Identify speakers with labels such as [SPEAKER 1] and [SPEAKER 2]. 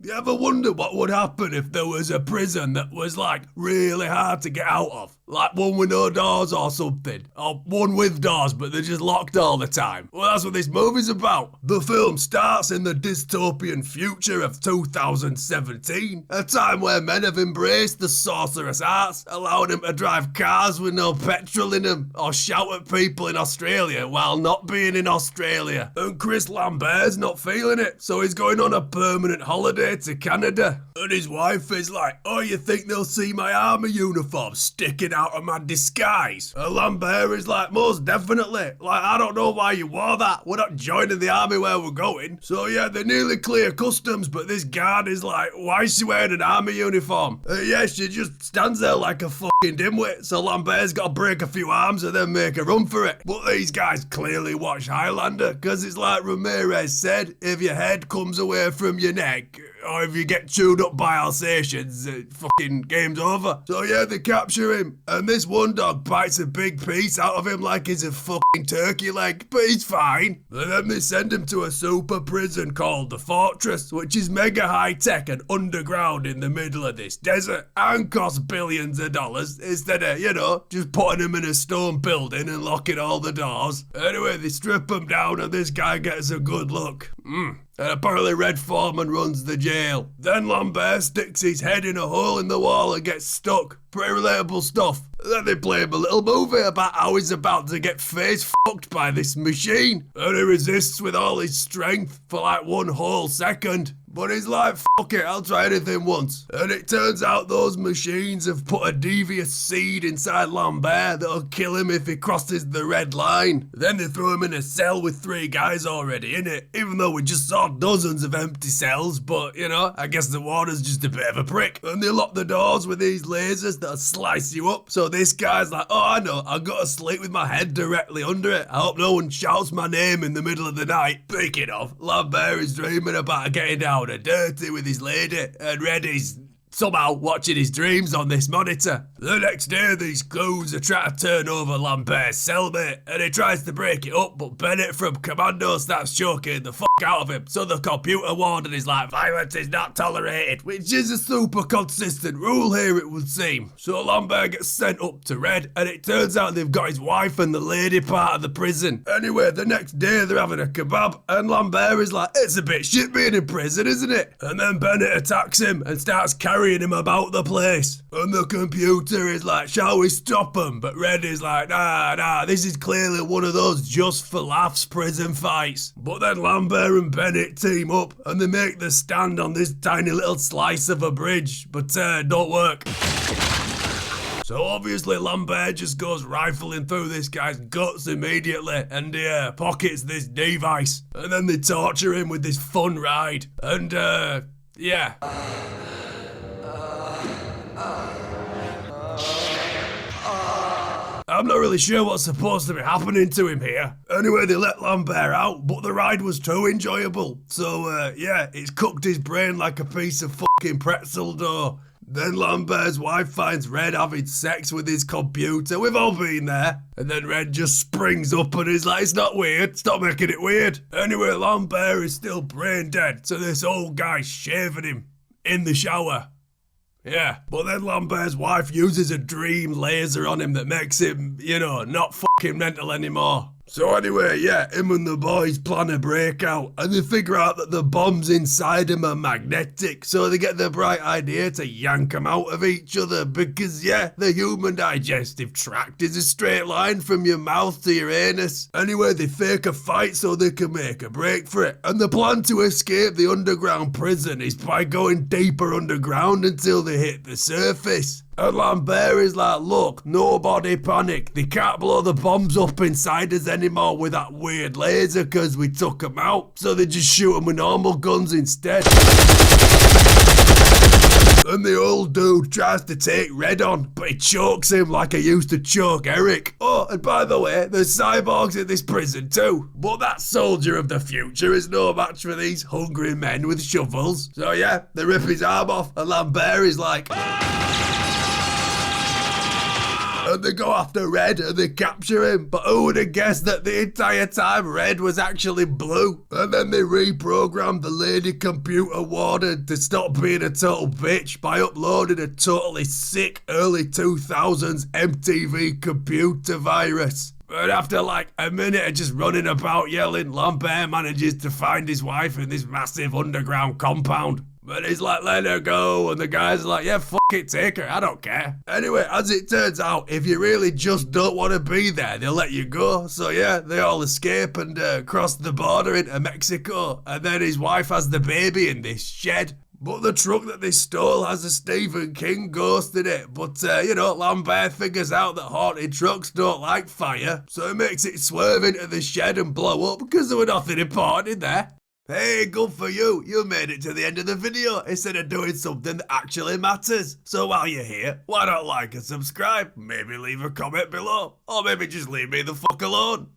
[SPEAKER 1] You ever wonder what would happen if there was a prison that was like really hard to get out of? Like one with no doors or something. Or one with doors but they're just locked all the time. Well, that's what this movie's about. The film starts in the dystopian future of 2017. A time where men have embraced the sorcerous arts, allowing them to drive cars with no petrol in them, or shout at people in Australia while not being in Australia. And Chris Lambear's not feeling it, so he's going on a permanent holiday to Canada. And his wife is like, oh, you think they'll see my army uniform sticking out of my disguise? And Lambear is like, most definitely. Like, I don't know why you wore that. We're not joining the army where we're going. So yeah, they nearly clear customs, but this guard is like, why is she wearing an army uniform? Yeah, she just stands there like a fucking dimwit. So Lambear's got to break a few arms and then make a run for it. But these guys clearly watch Highlander, because it's like Ramirez said, if your head comes away from your neck, or if you get chewed up by Alsatians, fucking game's over. So yeah, they capture him, and this one dog bites a big piece out of him like he's a fucking turkey leg, but he's fine. And then they send him to a super prison called the Fortress, which is mega high tech and underground in the middle of this desert, and costs billions of dollars, instead of, you know, just putting him in a stone building and locking all the doors. Anyway, they strip him down and this guy gets a good look. And apparently Red Foreman runs the jail. Then Lambear sticks his head in a hole in the wall and gets stuck. Pretty relatable stuff. Then they play him a little movie about how he's about to get face fucked by this machine. And he resists with all his strength for like 1 whole second. But he's like, fuck it, I'll try anything once. And it turns out those machines have put a devious seed inside Lambear that'll kill him if he crosses the red line. Then they throw him in a cell with 3 guys already in it, even though we just saw dozens of empty cells. But, you know, I guess the warden's just a bit of a prick. And they lock the doors with these lasers that'll slice you up. So this guy's like, oh, I know, I've got to sleep with my head directly under it. I hope no one shouts my name in the middle of the night. Speaking of, Lambear is dreaming about getting down and dirty with his lady, and Reddy's somehow watching his dreams on this monitor. The next day, these clues are trying to turn over Lambear's cellmate, and he tries to break it up, but Bennett from Commando starts choking the fuck out of him. So the computer warden is like, violence is not tolerated, which is a super consistent rule here, it would seem. So Lambear gets sent up to Red, and it turns out they've got his wife and the lady part of the prison. Anyway, the next day they're having a kebab, and Lambear is like, it's a bit shit being in prison, isn't it? And then Bennett attacks him and starts carrying him about the place. And the computer is like, shall we stop him? But Red is like, nah, this is clearly one of those just for laughs prison fights. But then Lambear and Bennett team up and they make the stand on this tiny little slice of a bridge, but don't work. So obviously Lambear just goes rifling through this guy's guts immediately and pockets this device. And then they torture him with this fun ride. And yeah. I'm not really sure what's supposed to be happening to him here. Anyway, they let Lambear out, but the ride was too enjoyable. So, yeah, it's cooked his brain like a piece of fucking pretzel dough. Then Lambear's wife finds Red having sex with his computer. We've all been there. And then Red just springs up and is like, it's not weird. Stop making it weird. Anyway, Lambear is still brain dead, so this old guy's shaving him in the shower. Yeah, but then Lambear's wife uses a dream laser on him that makes him, you know, not fucking mental anymore. So anyway, yeah, him and the boys plan a breakout, and they figure out that the bombs inside him are magnetic, so they get the bright idea to yank them out of each other, because yeah, the human digestive tract is a straight line from your mouth to your anus. Anyway, they fake a fight so they can make a break for it, and the plan to escape the underground prison is by going deeper underground until they hit the surface. And Lambear is like, look, nobody panic. They can't blow the bombs up inside us anymore with that weird laser because we took them out. So they just shoot them with normal guns instead. And the old dude tries to take Red on, but he chokes him like I used to choke Eric. Oh, and by the way, there's cyborgs in this prison too. But that soldier of the future is no match for these hungry men with shovels. So yeah, they rip his arm off and Lambear is like... and they go after Red and they capture him. But who would have guessed that the entire time Red was actually blue? And then they reprogrammed the lady computer warden to stop being a total bitch by uploading a totally sick early 2000s MTV computer virus. But after like a minute of just running about yelling, Lambear manages to find his wife in this massive underground compound. But he's like, let her go, and the guy's like, yeah, fuck it, take her, I don't care. Anyway, as it turns out, if you really just don't want to be there, they'll let you go. So yeah, they all escape and cross the border into Mexico, and then his wife has the baby in this shed. But the truck that they stole has a Stephen King ghost in it. But, Lambear figures out that haunted trucks don't like fire, so he makes it swerve into the shed and blow up because there was nothing important in there. Hey, good for you. You made it to the end of the video instead of doing something that actually matters. So while you're here, why not like and subscribe? Maybe leave a comment below. Or maybe just leave me the fuck alone.